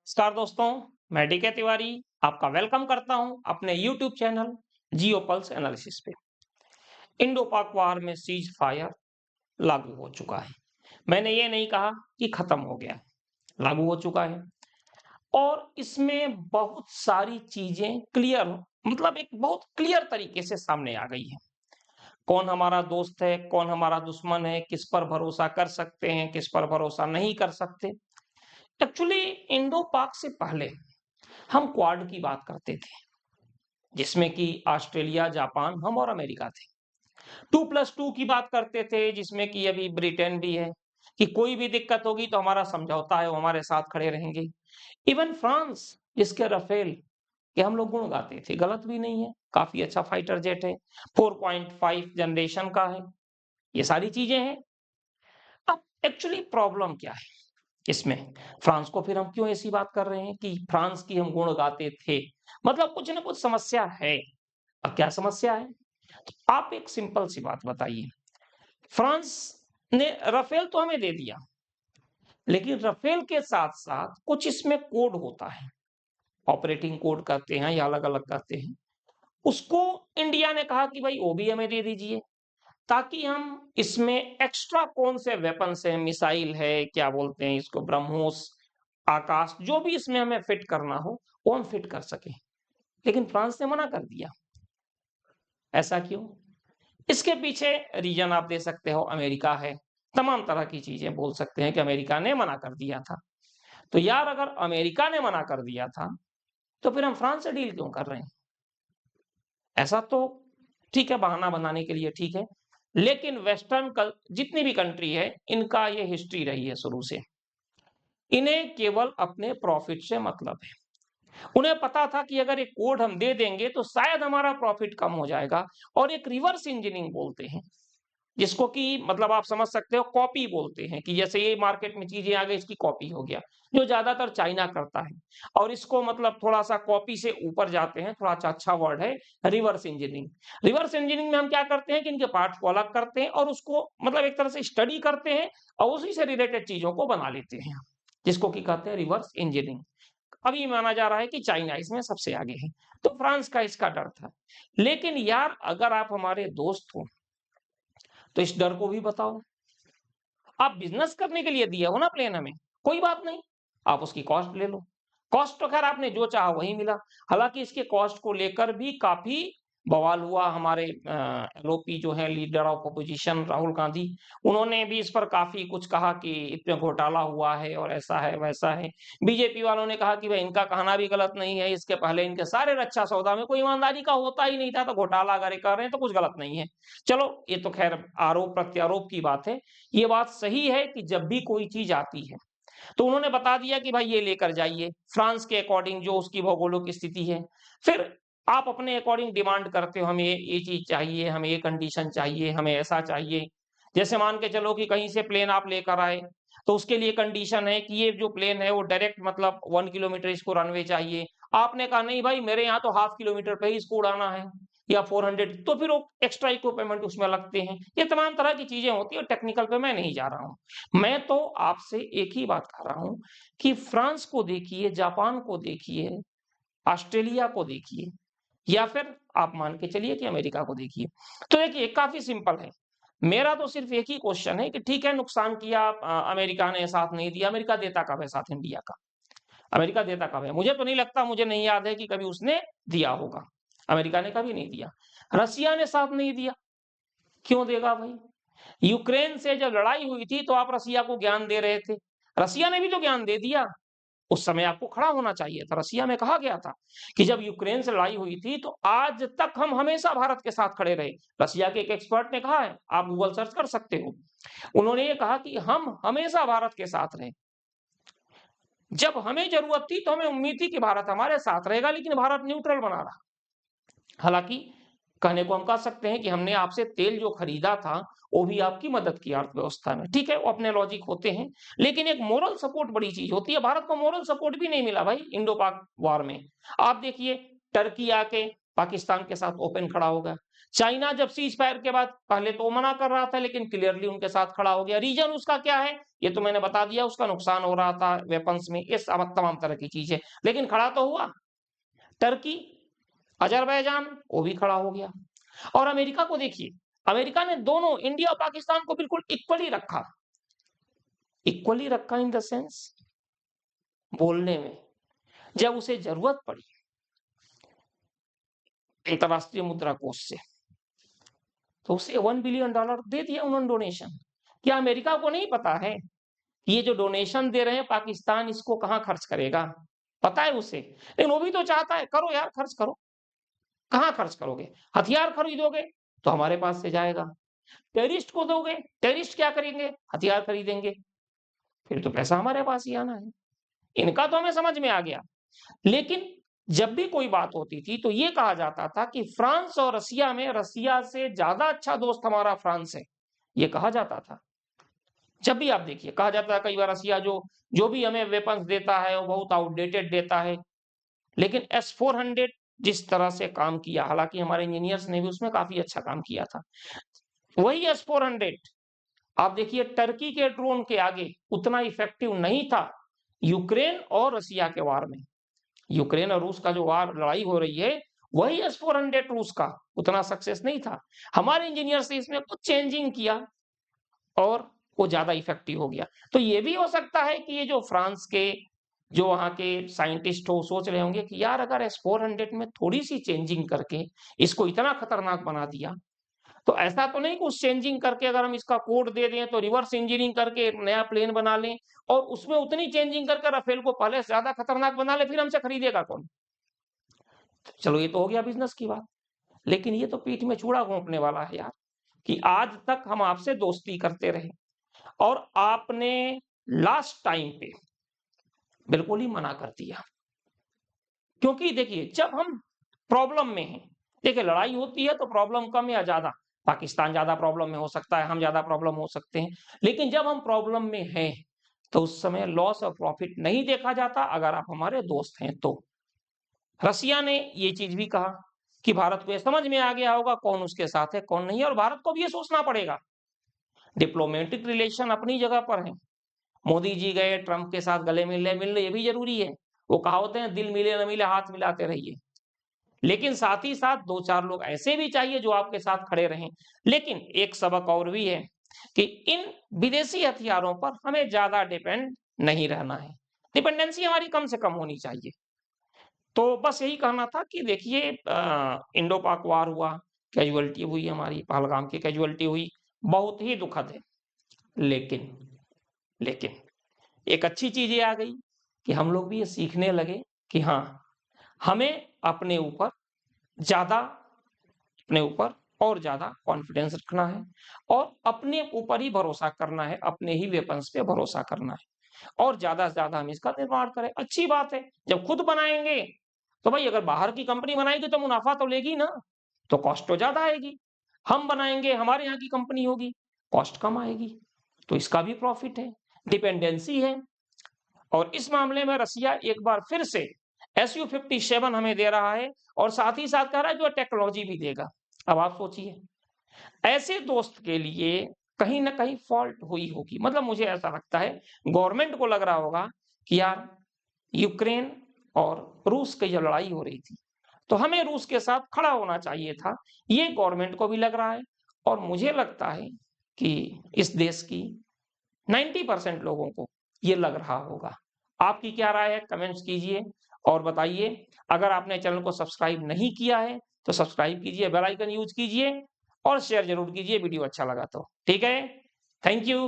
नमस्कार दोस्तों, मैं डीके तिवारी आपका वेलकम करता हूं अपने यूट्यूब चैनल जियो पल्स एनालिसिस पे। इंडो पाक वार में सीज फायर लागू हो चुका है। मैंने ये नहीं कहा कि खत्म हो गया, लागू हो चुका है और इसमें बहुत सारी चीजें क्लियर मतलब एक बहुत क्लियर तरीके से सामने आ गई है। कौन हमारा दोस्त है, कौन हमारा दुश्मन है, किस पर भरोसा कर सकते हैं, किस पर भरोसा नहीं कर सकते। एक्चुअली इंडो पाक से पहले हम क्वाड की बात करते थे, जिसमें कि ऑस्ट्रेलिया, जापान, हम और अमेरिका थे। 2+2 की बात करते थे, जिसमें कि अभी ब्रिटेन भी है कि कोई भी दिक्कत होगी तो हमारा समझौता है, वो हमारे साथ खड़े रहेंगे। इवन फ्रांस, जिसके राफेल के हम लोग गुण गाते थे, गलत भी नहीं है, काफी अच्छा फाइटर जेट है, 4.5 जनरेशन का है, ये सारी चीजें हैं। अब एक्चुअली प्रॉब्लम क्या है इसमें? फ्रांस को फिर हम क्यों ऐसी बात कर रहे हैं कि फ्रांस की हम गुण गाते थे? मतलब कुछ ना कुछ समस्या है। अब क्या समस्या है? तो आप एक सिंपल सी बात बताइए। फ्रांस ने राफेल तो हमें दे दिया, लेकिन राफेल के साथ-साथ कुछ इसमें कोड होता है। ऑपरेटिंग कोड कहते हैं या अलग-अलग कहते हैं। उसको इंडिया ने कहा कि भाई वो भी हमें दे दीजिए, ताकि हम इसमें एक्स्ट्रा कौन से वेपन्स हैं, मिसाइल है, क्या बोलते हैं इसको, ब्रह्मोस, आकाश, जो भी इसमें हमें फिट करना हो, वो हम फिट कर सकें। लेकिन फ्रांस ने मना कर दिया। ऐसा क्यों? इसके पीछे रीजन आप दे सकते हो, अमेरिका है। तमाम तरह की चीजें बोल सकते हैं कि अमेरिका ने मना कर दिया था। तो यार, अगर अमेरिका ने मना कर दिया था, तो फिर हम फ्रांस से डील क्यों कर रहे हैं? ऐसा तो ठीक है, बहाना बनाने के लिए ठीक है। लेकिन वेस्टर्न जितनी भी कंट्री है, इनका ये हिस्ट्री रही है शुरू से। इन्हें केवल अपने प्रॉफिट से मतलब है। उन्हें पता था कि अगर एक कोड हम दे देंगे तो शायद हमारा प्रॉफिट कम हो जाएगा, और एक रिवर्स इंजीनियरिंग बोलते हैं, जिसको कि मतलब आप समझ सकते हो, कॉपी बोलते हैं कि जैसे ये मार्केट में चीजें आ गई, इसकी कॉपी हो गया, जो ज्यादातर चाइना करता है। और इसको मतलब थोड़ा सा कॉपी से ऊपर जाते हैं, थोड़ा सा अच्छा वर्ड है, रिवर्स इंजीनियरिंग। रिवर्स इंजीनियरिंग में हम क्या करते हैं कि इनके पार्ट्स को अलग करते हैं और उसको मतलब एक तरह से स्टडी करते हैं और उसी से रिलेटेड चीजों को बना लेते हैं, जिसको कि कहते हैं रिवर्स इंजीनियरिंग। अभी माना जा रहा है कि चाइना इसमें सबसे आगे है, तो फ्रांस का इसका डर था। लेकिन यार, अगर आप हमारे दोस्त हो तो इस डर को भी बताओ। आप बिजनेस करने के लिए दिए हो ना प्लेन हमें, कोई बात नहीं, आप उसकी कॉस्ट ले लो। कॉस्ट तो खैर आपने जो चाहा वही मिला। हालांकि इसके कॉस्ट को लेकर भी काफी बवाल हुआ। हमारे एलओपी जो है, leader of opposition, Rahul Gandhi, उन्होंने भी इस पर काफी कुछ कहा कि इसमें घोटाला हुआ है और ऐसा है वैसा है। बीजेपी वालों ने कहा कि भाई इनका कहना भी गलत नहीं है, इसके पहले इनके सारे रक्षा सौदा में कोई ईमानदारी का होता ही नहीं था, तो घोटाला अगर ये कर रहे हैं तो कुछ गलत नहीं है। चलो, ये तो खैर आरोप प्रत्यारोप की बात है। ये बात सही है कि जब भी कोई चीज आती है तो उन्होंने बता दिया कि भाई ये लेकर जाइए, फ्रांस के अकॉर्डिंग जो उसकी भौगोलिक स्थिति है। फिर आप अपने अकॉर्डिंग डिमांड करते हो, हमें ये चीज चाहिए, हमें ये कंडीशन चाहिए, हमें ऐसा चाहिए। जैसे मान के चलो कि कहीं से प्लेन आप लेकर आए, तो उसके लिए कंडीशन है कि ये जो प्लेन है वो डायरेक्ट मतलब 1 किलोमीटर इसको रनवे चाहिए। आपने कहा नहीं भाई, मेरे यहाँ तो हाफ किलोमीटर पे ही इसको उड़ाना है या 400, तो फिर वो एक्स्ट्रा इक्विपमेंट उसमें लगते हैं। ये तमाम तरह की चीजें होती है, टेक्निकल पे मैं नहीं जा रहा हूँ। मैं तो आपसे एक ही बात कर रहा हूँ कि फ्रांस को देखिए, जापान को देखिए, ऑस्ट्रेलिया को देखिए, या फिर आप मान के चलिए कि अमेरिका को देखिए। तो देखिए, काफी सिंपल है। मेरा तो सिर्फ एक ही क्वेश्चन है कि ठीक है, नुकसान किया, अमेरिका ने साथ नहीं दिया। अमेरिका देता कब है साथ इंडिया का? अमेरिका देता कब है? मुझे तो नहीं लगता, मुझे नहीं याद है कि कभी उसने दिया होगा। अमेरिका ने कभी नहीं दिया। रसिया ने साथ नहीं दिया, क्यों देगा भाई? यूक्रेन से जब लड़ाई हुई थी तो आप रसिया को ज्ञान दे रहे थे, रसिया ने भी तो ज्ञान दे दिया। उस समय आपको खड़ा होना चाहिए था। रसिया में कहा गया था कि जब यूक्रेन से लड़ाई हुई थी तो आज तक हम हमेशा भारत के साथ खड़े रहे। रसिया के एक एक्सपर्ट ने कहा है, आप गूगल सर्च कर सकते हो। उन्होंने ये कहा कि हम हमेशा भारत के साथ रहे। जब हमें जरूरत थी तो हमें उम्मीद थी कि भारत हमारे साथ रहेगा, लेकिन भारत न्यूट्रल बना रहा। हालांकि कहने को हम कह सकते हैं कि हमने आपसे तेल जो खरीदा था, वो भी आपकी मदद की अर्थव्यवस्था में, ठीक है, वो अपने लॉजिक होते हैं। लेकिन एक मोरल सपोर्ट बड़ी चीज होती है। भारत को मोरल सपोर्ट भी नहीं मिला भाई इंडो पाक वार में। आप देखिए, टर्की आके पाकिस्तान के साथ ओपन खड़ा हो गया। चाइना जब सीज फायर के बाद पहले तो मना कर रहा था, लेकिन क्लियरली उनके साथ खड़ा हो गया। रीजन उसका क्या है ये तो मैंने बता दिया, उसका नुकसान हो रहा था वेपन्स में, ये तमाम तरह की चीजें, लेकिन खड़ा तो हुआ। टर्की, अजरबैजान, वो भी खड़ा हो गया। और अमेरिका को देखिए, अमेरिका ने दोनों इंडिया और पाकिस्तान को बिल्कुल इक्वली रखा। इक्वली रखा इन द सेंस, बोलने में जब उसे जरूरत पड़ी अंतरराष्ट्रीय मुद्रा कोष से, तो उसे $1 बिलियन दे दिया उन्होंने डोनेशन। क्या अमेरिका को नहीं पता है कि ये जो डोनेशन दे रहे हैं पाकिस्तान इसको कहां खर्च करेगा? पता है उसे, लेकिन वो भी तो चाहता है करो यार, खर्च करो। कहां खर्च करोगे? हथियार खरीदोगे तो हमारे पास से जाएगा। टेररिस्ट को दोगे, टेररिस्ट क्या करेंगे? हथियार खरीदेंगे, फिर तो पैसा हमारे पास ही आना है। इनका तो हमें समझ में आ गया। लेकिन जब भी कोई बात होती थी तो ये कहा जाता था कि फ्रांस और रसिया में रसिया से ज्यादा अच्छा दोस्त हमारा फ्रांस है, ये कहा जाता था। जब भी आप देखिए कहा जाता है कई बार रसिया जो जो भी हमें वेपन्स देता है वो बहुत आउटडेटेड देता है। लेकिन S-400 जिस तरह से काम किया, हालांकि हमारे इंजीनियर्स ने भी उसमें काफी अच्छा काम किया था, वही S-400 आप देखिए टर्की के ड्रोन के आगे उतना इफेक्टिव नहीं था। यूक्रेन और रसिया के वार में, यूक्रेन और रूस का जो वार लड़ाई हो रही है, वही S-400 रूस का उतना सक्सेस नहीं था। हमारे इंजीनियर्स ने इसमें कुछ चेंजिंग किया और वो ज्यादा इफेक्टिव हो गया। तो ये भी हो सकता है कि ये जो फ्रांस के जो वहां के साइंटिस्ट हो सोच रहे होंगे कि यार अगर S-400 में थोड़ी सी चेंजिंग करके इसको इतना खतरनाक बना दिया, तो ऐसा तो नहीं कि उस चेंजिंग करके अगर हम इसका कोड दे दें तो रिवर्स इंजीनियरिंग करके एक नया प्लेन बना लें और उसमें उतनी चेंजिंग करके राफेल को पहले से ज्यादा खतरनाक बना ले, फिर हमसे खरीदेगा कौन? चलो ये तो हो गया बिजनेस की बात, लेकिन ये तो पीठ में चूड़ा घोंपने वाला है यार, कि आज तक हम आपसे दोस्ती करते रहे और आपने लास्ट टाइम पे बिल्कुल ही मना कर दिया। क्योंकि देखिए जब हम प्रॉब्लम में हैं, देखिए लड़ाई होती है तो प्रॉब्लम कम या ज्यादा, पाकिस्तान ज्यादा प्रॉब्लम में हो सकता है, हम ज्यादा प्रॉब्लम हो सकते हैं, लेकिन जब हम प्रॉब्लम में हैं तो उस समय लॉस और प्रॉफिट नहीं देखा जाता अगर आप हमारे दोस्त हैं तो। रसिया ने ये चीज भी कहा कि भारत को ये समझ में आ गया होगा कौन उसके साथ है कौन नहीं है, और भारत को भी ये सोचना पड़ेगा। डिप्लोमेटिक रिलेशन अपनी जगह पर है, मोदी जी गए ट्रंप के साथ गले मिलने मिलने ये भी जरूरी है, वो कहावतें हैं दिल मिले न मिले हाथ मिलाते रहिए, लेकिन साथ ही साथ दो चार लोग ऐसे भी चाहिए जो आपके साथ खड़े रहें। लेकिन एक सबक और भी है कि इन विदेशी हथियारों पर हमें ज्यादा डिपेंड नहीं रहना है, डिपेंडेंसी हमारी कम से कम होनी चाहिए। तो बस यही कहना था कि देखिए इंडो पाक वार हुआ, कैजुअलिटी हुई, हमारी पहलगाम की कैजुअलिटी हुई, बहुत ही दुखद है। लेकिन लेकिन एक अच्छी चीज ये आ गई कि हम लोग भी ये सीखने लगे कि हाँ हमें अपने ऊपर और ज्यादा कॉन्फिडेंस रखना है और अपने ऊपर ही भरोसा करना है, अपने ही वेपन्स पे भरोसा करना है और ज्यादा से ज्यादा हम इसका निर्माण करें। अच्छी बात है, जब खुद बनाएंगे तो भाई अगर बाहर की कंपनी बनाएगी तो मुनाफा तो लेगी ना, तो कॉस्ट तो ज्यादा आएगी। हम बनाएंगे हमारे यहाँ की कंपनी होगी, कॉस्ट कम आएगी, तो इसका भी प्रॉफिट है, डिपेंडेंसी है। और इस मामले में रसिया एक बार फिर से Su-57 हमें दे रहा है और साथ ही साथ कह रहा है जो टेक्नोलॉजी भी देगा। अब आप सोचिए ऐसे दोस्त के लिए कहीं ना कहीं फॉल्ट हुई होगी, मतलब मुझे ऐसा लगता है गवर्नमेंट को लग रहा होगा कि यार यूक्रेन और रूस की जो लड़ाई हो रही थी तो हमें रूस के साथ खड़ा होना चाहिए था, ये गवर्नमेंट को भी लग रहा है और मुझे लगता है कि इस देश की 90% लोगों को ये लग रहा होगा। आपकी क्या राय है कमेंट्स कीजिए और बताइए। अगर आपने चैनल को सब्सक्राइब नहीं किया है तो सब्सक्राइब कीजिए, बेल आइकन यूज कीजिए और शेयर जरूर कीजिए वीडियो अच्छा लगा तो। ठीक है, थैंक यू।